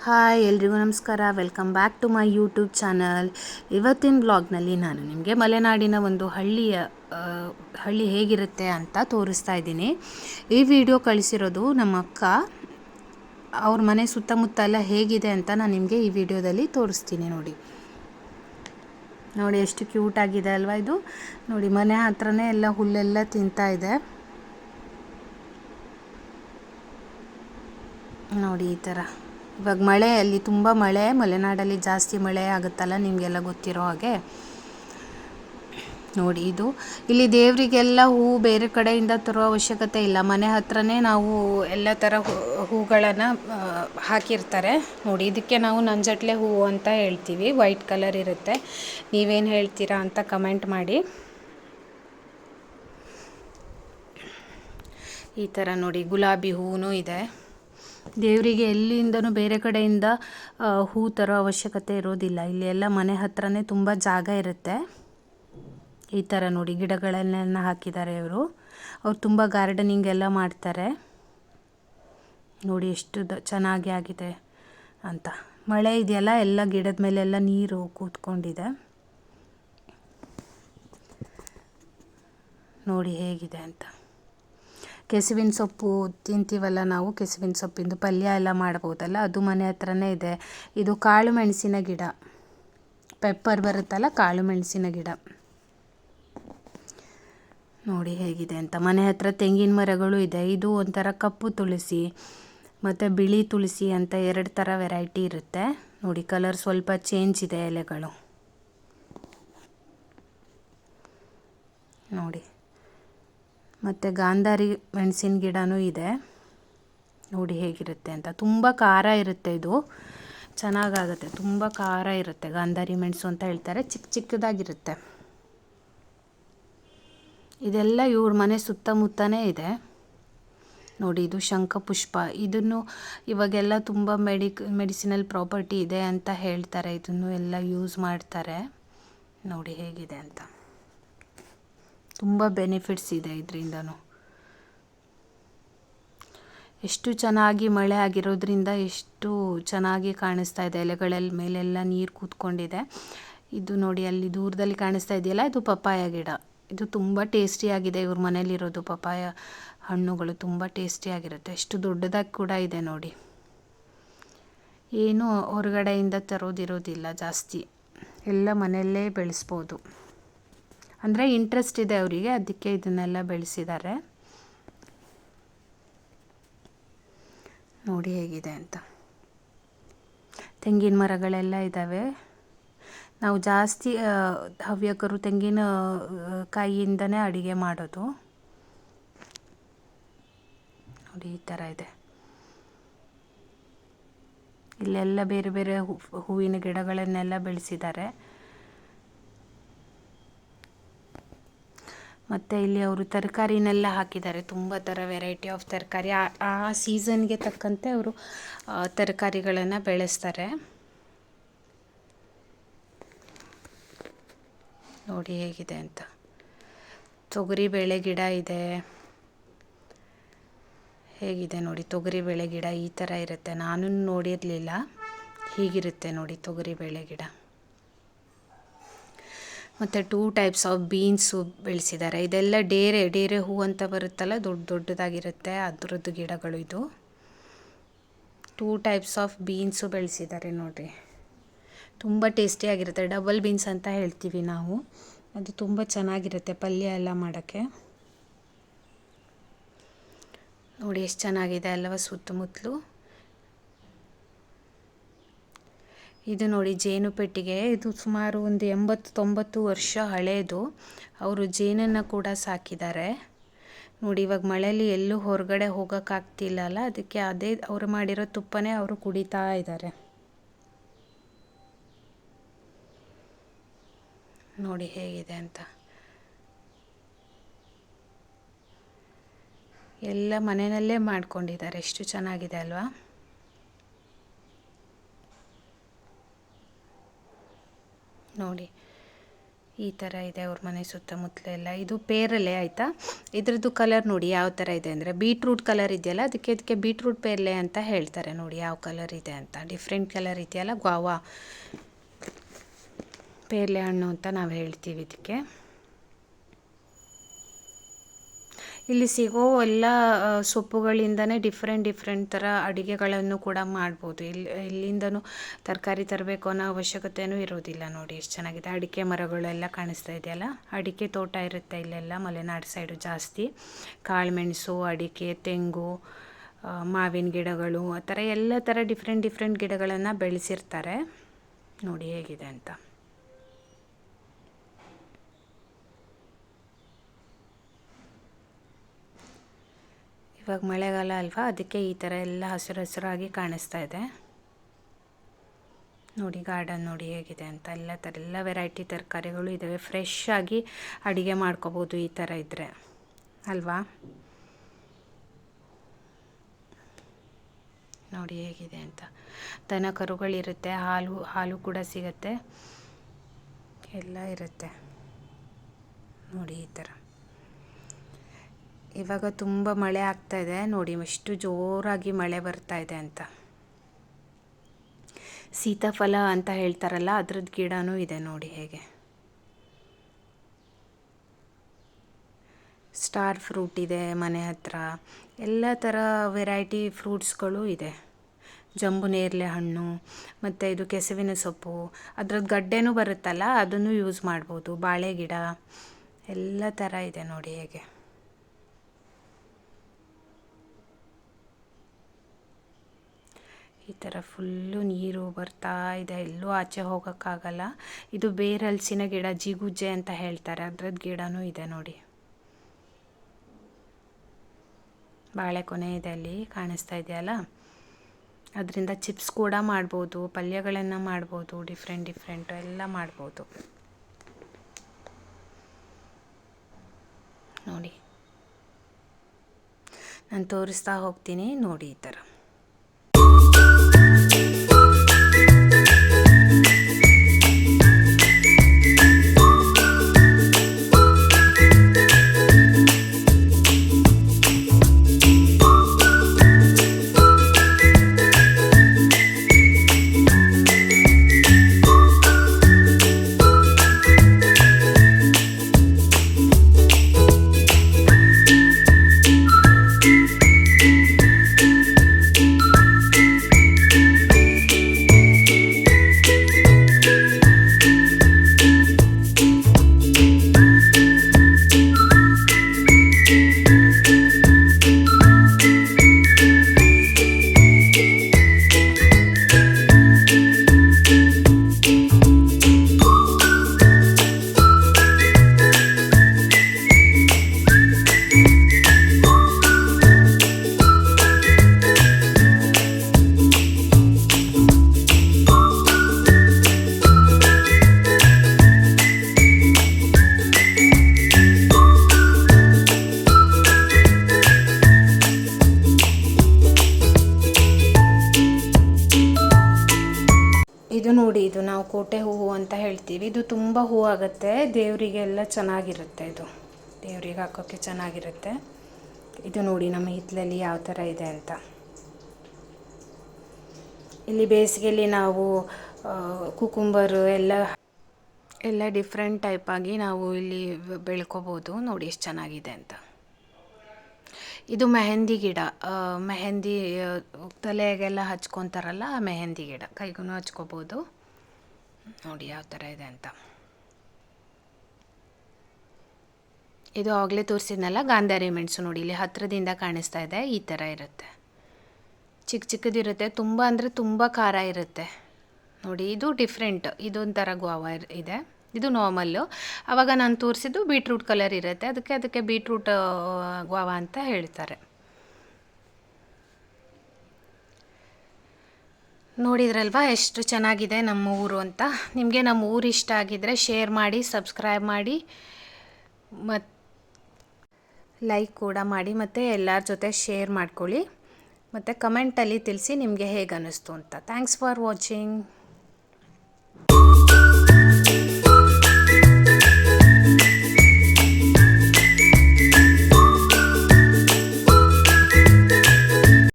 Hi ಎಲ್ರಿಗೂ ನಮಸ್ಕಾರ. Welcome back to my YouTube channel. ಇವತ್ತಿನ ಬ್ಲಾಗ್ನಲ್ಲಿ ನಾನು ನಿಮಗೆ ಮಲೆನಾಡಿನ ಒಂದು ಹಳ್ಳಿ ಹೇಗಿರುತ್ತೆ ಅಂತ ತೋರಿಸ್ತಾ ಇದ್ದೀನಿ. ಈ ವಿಡಿಯೋ ಕಳಿಸಿರೋದು ನಮ್ಮ ಅಕ್ಕ. ಅವ್ರ ಮನೆ ಸುತ್ತಮುತ್ತ ಎಲ್ಲ ಹೇಗಿದೆ ಅಂತ ನಾನು ನಿಮಗೆ ಈ ವಿಡಿಯೋದಲ್ಲಿ ತೋರಿಸ್ತೀನಿ. ನೋಡಿ ಎಷ್ಟು ಕ್ಯೂಟ್ ಆಗಿದೆ ಅಲ್ವಾ ಇದು. ನೋಡಿ ಮನೆ ಹತ್ರನೇ ಎಲ್ಲ ಹುಲ್ಲೆಲ್ಲ ತಿಂತಾ ಇದೆ. ನೋಡಿ ಈ ಥರ. ಇವಾಗ ಮಳೆ, ಅಲ್ಲಿ ತುಂಬ ಮಳೆ, ಮಲೆನಾಡಲ್ಲಿ ಜಾಸ್ತಿ ಮಳೆ ಆಗುತ್ತಲ್ಲ, ನಿಮಗೆಲ್ಲ ಗೊತ್ತಿರೋ ಹಾಗೆ. ನೋಡಿ ಇದು, ಇಲ್ಲಿ ದೇವರಿಗೆಲ್ಲ ಹೂವು ಬೇರೆ ಕಡೆಯಿಂದ ತರೋ ಅವಶ್ಯಕತೆ ಇಲ್ಲ. ಮನೆ ಹತ್ರನೇ ನಾವು ಎಲ್ಲ ಥರ ಹೂಗಳನ್ನು ಹಾಕಿರ್ತಾರೆ. ನೋಡಿ ಇದಕ್ಕೆ ನಾವು ನಂಜಟ್ಲೆ ಹೂವು ಅಂತ ಹೇಳ್ತೀವಿ. ವೈಟ್ ಕಲರ್ ಇರುತ್ತೆ. ನೀವೇನು ಹೇಳ್ತೀರಾ ಅಂತ ಕಮೆಂಟ್ ಮಾಡಿ. ಈ ಥರ ನೋಡಿ ಗುಲಾಬಿ ಹೂವು ಇದೆ. ದೇವರಿಗೆ ಎಲ್ಲಿಂದನೂ ಬೇರೆ ಕಡೆಯಿಂದ ಹೂ ತರೋ ಅವಶ್ಯಕತೆ ಇರೋದಿಲ್ಲ. ಇಲ್ಲಿ ಎಲ್ಲ ಮನೆ ಹತ್ರನೇ ತುಂಬ ಜಾಗ ಇರುತ್ತೆ. ಈ ಥರ ನೋಡಿ ಗಿಡಗಳನ್ನೆಲ್ಲ ಹಾಕಿದ್ದಾರೆ ಅವ್ರು ತುಂಬ ಗಾರ್ಡನಿಂಗ್ ಎಲ್ಲ ಮಾಡ್ತಾರೆ. ನೋಡಿ ಎಷ್ಟು ಚೆನ್ನಾಗಿ ಆಗಿದೆ ಅಂತ. ಮಳೆ ಇದೆಯಲ್ಲ, ಎಲ್ಲ ಗಿಡದ ಮೇಲೆಲ್ಲ ನೀರು ಕೂತ್ಕೊಂಡಿದೆ. ನೋಡಿ ಹೇಗಿದೆ ಅಂತ. ಕೆಸುವಿನ ಸೊಪ್ಪು ತಿಂತೀವಲ್ಲ ನಾವು, ಕೆಸುವಿನ ಸೊಪ್ಪಿಂದು ಪಲ್ಯ ಎಲ್ಲ ಮಾಡ್ಬೋದಲ್ಲ, ಅದು ಮನೆ ಹತ್ರನೇ ಇದೆ. ಇದು ಕಾಳು ಮೆಣಸಿನ ಗಿಡ, ಪೆಪ್ಪರ್ ಬರುತ್ತಲ್ಲ, ಕಾಳು ಮೆಣಸಿನ ಗಿಡ. ನೋಡಿ ಹೇಗಿದೆ ಅಂತ. ಮನೆ ಹತ್ರ ತೆಂಗಿನ ಮರಗಳು ಇದೆ. ಇದು ಒಂಥರ ಕಪ್ಪು ತುಳಸಿ ಮತ್ತು ಬಿಳಿ ತುಳಸಿ ಅಂತ 2 ಥರ ವೆರೈಟಿ ಇರುತ್ತೆ. ನೋಡಿ ಕಲರ್ ಸ್ವಲ್ಪ ಚೇಂಜ್ ಇದೆ ಎಲೆಗಳು. ನೋಡಿ ಮತ್ತು ಗಾಂಧಾರಿ ಮೆಣಸಿನ ಗಿಡನೂ ಇದೆ. ನೋಡಿ ಹೇಗಿರುತ್ತೆ ಅಂತ. ತುಂಬ ಖಾರ ಇರುತ್ತೆ ಇದು, ಚೆನ್ನಾಗಾಗುತ್ತೆ. ತುಂಬ ಖಾರ ಇರುತ್ತೆ. ಗಾಂಧಾರಿ ಮೆಣಸು ಅಂತ ಹೇಳ್ತಾರೆ. ಚಿಕ್ಕದಾಗಿರುತ್ತೆ. ಇದೆಲ್ಲ ಇವ್ರ ಮನೆ ಸುತ್ತಮುತ್ತನೇ ಇದೆ. ನೋಡಿ ಇದು ಶಂಖಪುಷ್ಪ. ಇದನ್ನು ಇವಾಗೆಲ್ಲ ತುಂಬ ಮೆಡಿಸಿನಲ್ ಪ್ರಾಪರ್ಟಿ ಇದೆ ಅಂತ ಹೇಳ್ತಾರೆ. ಇದನ್ನು ಎಲ್ಲ ಯೂಸ್ ಮಾಡ್ತಾರೆ. ನೋಡಿ ಹೇಗಿದೆ ಅಂತ. ತುಂಬ ಬೆನಿಫಿಟ್ಸ್ ಇದೆ ಇದರಿಂದನೂ. ಎಷ್ಟು ಚೆನ್ನಾಗಿ ಮಳೆ ಆಗಿರೋದ್ರಿಂದ ಎಷ್ಟು ಚೆನ್ನಾಗಿ ಕಾಣಿಸ್ತಾ ಇದೆ. ಎಲೆಗಳಲ್ಲಿ ಮೇಲೆಲ್ಲ ನೀರು ಕೂತ್ಕೊಂಡಿದೆ. ಇದು ನೋಡಿ ಅಲ್ಲಿ ದೂರದಲ್ಲಿ ಕಾಣಿಸ್ತಾ ಇದೆಯಲ್ಲ, ಇದು ಪಪ್ಪಾಯ ಗಿಡ. ಇದು ತುಂಬ ಟೇಸ್ಟಿಯಾಗಿದೆ. ಇವ್ರ ಮನೇಲಿರೋದು ಪಪ್ಪಾಯ ಹಣ್ಣುಗಳು ತುಂಬ ಟೇಸ್ಟಿಯಾಗಿರುತ್ತೆ. ಎಷ್ಟು ದೊಡ್ಡದಾಗಿ ಕೂಡ ಇದೆ ನೋಡಿ. ಏನು ಹೊರಗಡೆಯಿಂದ ತರೋದಿರೋದಿಲ್ಲ ಜಾಸ್ತಿ, ಎಲ್ಲ ಮನೆಯಲ್ಲೇ ಬೆಳೆಸ್ಬೋದು. ಅಂದರೆ ಇಂಟ್ರೆಸ್ಟ್ ಇದೆ ಅವರಿಗೆ, ಅದಕ್ಕೆ ಇದನ್ನೆಲ್ಲ ಬೆಳೆಸಿದ್ದಾರೆ. ನೋಡಿ ಹೇಗಿದೆ ಅಂತ. ತೆಂಗಿನ ಮರಗಳೆಲ್ಲ ಇದ್ದಾವೆ. ನಾವು ಜಾಸ್ತಿ ಹವ್ಯಕರು ತೆಂಗಿನ ಕಾಯಿಯಿಂದನೇ ಅಡುಗೆ ಮಾಡೋದು. ನೋಡಿ ಈ ಥರ ಇದೆ. ಇಲ್ಲೆಲ್ಲ ಬೇರೆ ಬೇರೆ ಹೂವಿನ ಗಿಡಗಳನ್ನೆಲ್ಲ ಬೆಳೆಸಿದ್ದಾರೆ. ಮತ್ತು ಇಲ್ಲಿ ಅವರು ತರಕಾರಿನೆಲ್ಲ ಹಾಕಿದ್ದಾರೆ. ತುಂಬ ಥರ ವೆರೈಟಿ ಆಫ್ ತರಕಾರಿ. ಆ ಸೀಸನ್ಗೆ ತಕ್ಕಂತೆ ಅವರು ತರಕಾರಿಗಳನ್ನು ಬೆಳೆಸ್ತಾರೆ. ನೋಡಿ ಹೇಗಿದೆ ಅಂತ. ತೊಗರಿಬೇಳೆ ಗಿಡ ಇದೆ. ಹೇಗಿದೆ ನೋಡಿ ತೊಗರಿಬೇಳೆ ಗಿಡ. ಈ ಥರ ಇರುತ್ತೆ. ನಾನು ನೋಡಿರಲಿಲ್ಲ. ಹೀಗಿರುತ್ತೆ ನೋಡಿ ತೊಗರಿಬೇಳೆ ಗಿಡ. ಮತ್ತು 2 ಟೈಪ್ಸ್ ಆಫ್ ಬೀನ್ಸು ಬೆಳೆಸಿದ್ದಾರೆ. ಇದೆಲ್ಲ ಡೇರೆ ಹೂ ಅಂತ ಬರುತ್ತಲ್ಲ, ದೊಡ್ಡದಾಗಿರುತ್ತೆ, ಅದರದ್ದು ಗಿಡಗಳು ಇದು. 2 ಟೈಪ್ಸ್ ಆಫ್ ಬೀನ್ಸು ಬೆಳೆಸಿದ್ದಾರೆ ನೋಡಿರಿ. ತುಂಬ ಟೇಸ್ಟಿಯಾಗಿರುತ್ತೆ. ಡಬಲ್ ಬೀನ್ಸ್ ಅಂತ ಹೇಳ್ತೀವಿ ನಾವು. ಅದು ತುಂಬ ಚೆನ್ನಾಗಿರುತ್ತೆ ಪಲ್ಯ ಎಲ್ಲ ಮಾಡೋಕ್ಕೆ. ನೋಡಿ ಎಷ್ಟು ಚೆನ್ನಾಗಿದೆ ಅಲ್ಲವ ಸುತ್ತಮುತ್ತಲು. ಇದು ನೋಡಿ ಜೇನು ಪೆಟ್ಟಿಗೆ. ಇದು ಸುಮಾರು ಒಂದು 80-90 ವರ್ಷ ಹಳೆಯದು. ಅವರು ಜೇನನ್ನು ಕೂಡ ಸಾಕಿದ್ದಾರೆ. ನೋಡಿ ಇವಾಗ ಮಳೆಯಲ್ಲಿ ಎಲ್ಲೂ ಹೊರಗಡೆ ಹೋಗೋಕ್ಕಾಗ್ತಿಲ್ಲಲ್ಲ, ಅದಕ್ಕೆ ಅದೇ ಅವರು ಮಾಡಿರೋ ತುಪ್ಪನೇ ಅವರು ಕುಡಿತಾ ಇದ್ದಾರೆ. ನೋಡಿ ಹೇಗಿದೆ ಅಂತ. ಎಲ್ಲ ಮನೆಯಲ್ಲೇ ಮಾಡ್ಕೊಂಡಿದ್ದಾರೆ. ಎಷ್ಟು ಚೆನ್ನಾಗಿದೆ ಅಲ್ವಾ. ನೋಡಿ ಈ ಥರ ಇದೆ ಅವ್ರ ಮನೆ ಸುತ್ತಮುತ್ತಲೆಲ್ಲ. ಇದು ಪೇರಲೆ ಆಯಿತಾ. ಇದ್ರದ್ದು ಕಲರ್ ನೋಡಿ ಯಾವ ಥರ ಇದೆ ಅಂದರೆ ಬೀಟ್ರೂಟ್ ಕಲರ್ ಇದೆಯಲ್ಲ, ಅದಕ್ಕೆ ಬೀಟ್ರೂಟ್ ಪೇರಲೆ ಅಂತ ಹೇಳ್ತಾರೆ. ನೋಡಿ ಯಾವ ಕಲರ್ ಇದೆ ಅಂತ, ಡಿಫ್ರೆಂಟ್ ಕಲರ್ ಇದೆಯಲ್ಲ, ಗ್ವಾವಾ ಪೇರಲೆ ಹಣ್ಣು ಅಂತ ನಾವು ಹೇಳ್ತೀವಿ ಇದಕ್ಕೆ. ಇಲ್ಲಿ ಸಿಗೋ ಎಲ್ಲ ಸೊಪ್ಪುಗಳಿಂದನೇ ಡಿಫ್ರೆಂಟ್ ಥರ ಅಡುಗೆಗಳನ್ನು ಕೂಡ ಮಾಡ್ಬೋದು. ಇಲ್ಲಿಂದನೂ ತರಕಾರಿ ತರಬೇಕು ಅನ್ನೋ ಅವಶ್ಯಕತೆಯೂ ಇರೋದಿಲ್ಲ. ನೋಡಿ ಎಷ್ಟು ಚೆನ್ನಾಗಿದೆ. ಅಡಿಕೆ ಮರಗಳೆಲ್ಲ ಕಾಣಿಸ್ತಾ ಇದೆಯಲ್ಲ, ಅಡಿಕೆ ತೋಟ ಇರುತ್ತೆ ಇಲ್ಲೆಲ್ಲ, ಮಲೆನಾಡು ಸೈಡು ಜಾಸ್ತಿ. ಕಾಳುಮೆಣಸು, ಅಡಿಕೆ, ತೆಂಗು, ಮಾವಿನ ಗಿಡಗಳು, ಆ ಥರ ಎಲ್ಲ ಥರ ಡಿಫ್ರೆಂಟ್ ಗಿಡಗಳನ್ನು ಬೆಳೆಸಿರ್ತಾರೆ. ನೋಡಿ ಹೇಗಿದೆ ಅಂತ. ಇವಾಗ ಮಳೆಗಾಲ ಅಲ್ವಾ, ಅದಕ್ಕೆ ಈ ಥರ ಎಲ್ಲ ಹಸಿರಾಗಿ ಕಾಣಿಸ್ತಾ ಇದೆ. ನೋಡಿ ಗಾರ್ಡನ್ ನೋಡಿ ಹೇಗಿದೆ ಅಂತ. ಎಲ್ಲ ವೆರೈಟಿ ತರಕಾರಿಗಳು ಇದ್ದಾವೆ. ಫ್ರೆಶ್ ಆಗಿ ಅಡುಗೆ ಮಾಡ್ಕೋಬೋದು ಈ ಥರ ಇದ್ದರೆ ಅಲ್ವಾ. ನೋಡಿ ಹೇಗಿದೆ ಅಂತ. ದನ ಕರುಗಳಿರುತ್ತೆ, ಹಾಲು ಕೂಡ ಸಿಗುತ್ತೆ, ಎಲ್ಲ ಇರುತ್ತೆ. ನೋಡಿ ಈ ಥರ. ಇವಾಗ ತುಂಬ ಮಳೆ ಆಗ್ತಾ ಇದೆ ನೋಡಿ, ಎಷ್ಟು ಜೋರಾಗಿ ಮಳೆ ಬರ್ತಾ ಇದೆ ಅಂತ. ಸೀತಾಫಲ ಅಂತ ಹೇಳ್ತಾರಲ್ಲ, ಅದ್ರದ್ದು ಗಿಡನೂ ಇದೆ ನೋಡಿ ಹೇಗೆ. ಸ್ಟಾರ್ ಫ್ರೂಟ್ ಇದೆ ಮನೆ ಹತ್ರ, ಎಲ್ಲ ಥರ ವೆರೈಟಿ ಫ್ರೂಟ್ಸ್ಗಳು ಇದೆ. ಜಂಬು ನೇರಳೆ ಹಣ್ಣು, ಮತ್ತು ಇದು ಕೆಸುವಿನ ಸೊಪ್ಪು, ಅದ್ರದ್ದು ಗಡ್ಡೆನೂ ಬರುತ್ತಲ್ಲ, ಅದನ್ನು ಯೂಸ್ ಮಾಡ್ಬೋದು. ಬಾಳೆ ಗಿಡ, ಎಲ್ಲ ಥರ ಇದೆ ನೋಡಿ ಹೇಗೆ. ಈ ಥರ ಫುಲ್ಲು ನೀರು ಬರ್ತಾ ಇದೆ, ಎಲ್ಲೂ ಆಚೆ ಹೋಗೋಕ್ಕಾಗಲ್ಲ. ಇದು ಬೇರಲ್ಸಿನ ಗಿಡ, ಜಿಗುಜ್ಜೆ ಅಂತ ಹೇಳ್ತಾರೆ, ಅದ್ರದ್ದು ಗಿಡನೂ ಇದೆ ನೋಡಿ. ಬಾಳೆಕೊನೆ ಇದೆ ಅಲ್ಲಿ ಕಾಣಿಸ್ತಾ ಇದೆಯಲ್ಲ, ಅದರಿಂದ ಚಿಪ್ಸ್ ಕೂಡ ಮಾಡ್ಬೋದು, ಪಲ್ಯಗಳನ್ನು ಮಾಡ್ಬೋದು, ಡಿಫ್ರೆಂಟ್ ಎಲ್ಲ ಮಾಡ್ಬೋದು. ನೋಡಿ ನಾನು ತೋರಿಸ್ತಾ ಹೋಗ್ತೀನಿ ನೋಡಿ ಈ ಥರ. ಇದು ನೋಡಿ, ಇದು ನಾವು ಕೋಟೆ ಹೂವು ಅಂತ ಹೇಳ್ತೀವಿ. ಇದು ತುಂಬ ಹೂವು ಆಗುತ್ತೆ, ದೇವರಿಗೆಲ್ಲ ಚೆನ್ನಾಗಿರುತ್ತೆ. ಇದು ದೇವ್ರಿಗೆ ಹಾಕೋಕ್ಕೆ ಚೆನ್ನಾಗಿರುತ್ತೆ. ಇದು ನೋಡಿ ನಮ್ಮ ಹಿತ್ತಲಲ್ಲಿ ಯಾವ ಥರ ಇದೆ ಅಂತ. ಇಲ್ಲಿ ಬೇಸಿಗೆಯಲ್ಲಿ ನಾವು ಕುಕುಂಬರು ಎಲ್ಲ ಡಿಫ್ರೆಂಟ್ ಟೈಪಾಗಿ ನಾವು ಇಲ್ಲಿ ಬೆಳ್ಕೋಬೋದು. ನೋಡಿ ಎಷ್ಟು ಚೆನ್ನಾಗಿದೆ ಅಂತ. ಇದು ಮೆಹಂದಿ ಗಿಡ, ಮೆಹಂದಿ ತಲೆಗೆಲ್ಲ ಹಚ್ಕೊತಾರಲ್ಲ, ಆ ಮೆಹಂದಿ ಗಿಡ, ಕೈಗೂ ಹಚ್ಕೋಬೋದು. ನೋಡಿ ಯಾವ ಥರ ಇದೆ ಅಂತ. ಇದು ಆಗಲೇ ತೋರಿಸಿದ್ನಲ್ಲ ಗಾಂಧಾರಿ ಮೆಣಸು, ನೋಡಿ ಇಲ್ಲಿ ಹತ್ತಿರದಿಂದ ಕಾಣಿಸ್ತಾ ಇದೆ. ಈ ಥರ ಇರುತ್ತೆ, ಚಿಕ್ಕದಿರುತ್ತೆ, ತುಂಬ ಅಂದರೆ ತುಂಬ ಖಾರ ಇರುತ್ತೆ. ನೋಡಿ ಇದು ಡಿಫ್ರೆಂಟ್, ಇದೊಂಥರ ಗ್ವಾವಾ ಇದೆ, ಇದು ನಾರ್ಮಲ್ಲು. ಆವಾಗ ನಾನು ತೋರಿಸಿದ್ದು ಬೀಟ್ರೂಟ್ ಕಲರ್ ಇರುತ್ತೆ, ಅದಕ್ಕೆ ಬೀಟ್ರೂಟ್ ಗ್ವಾವಾ ಅಂತ ಹೇಳ್ತಾರೆ. ನೋಡಿದ್ರಲ್ವಾ ಎಷ್ಟು ಚೆನ್ನಾಗಿದೆ ನಮ್ಮ ಊರು ಅಂತ. ನಿಮಗೆ ನಮ್ಮ ಊರು ಇಷ್ಟ ಆಗಿದ್ದರೆ ಶೇರ್ ಮಾಡಿ, ಸಬ್ಸ್ಕ್ರೈಬ್ ಮಾಡಿ, ಮತ್ತು ಲೈಕ್ ಕೂಡ ಮಾಡಿ, ಮತ್ತು ಎಲ್ಲರ ಜೊತೆ ಶೇರ್ ಮಾಡ್ಕೊಳ್ಳಿ, ಮತ್ತು ಕಮೆಂಟಲ್ಲಿ ತಿಳಿಸಿ ನಿಮಗೆ ಹೇಗೆ ಅನ್ನಿಸ್ತು ಅಂತ. Thanks for watching.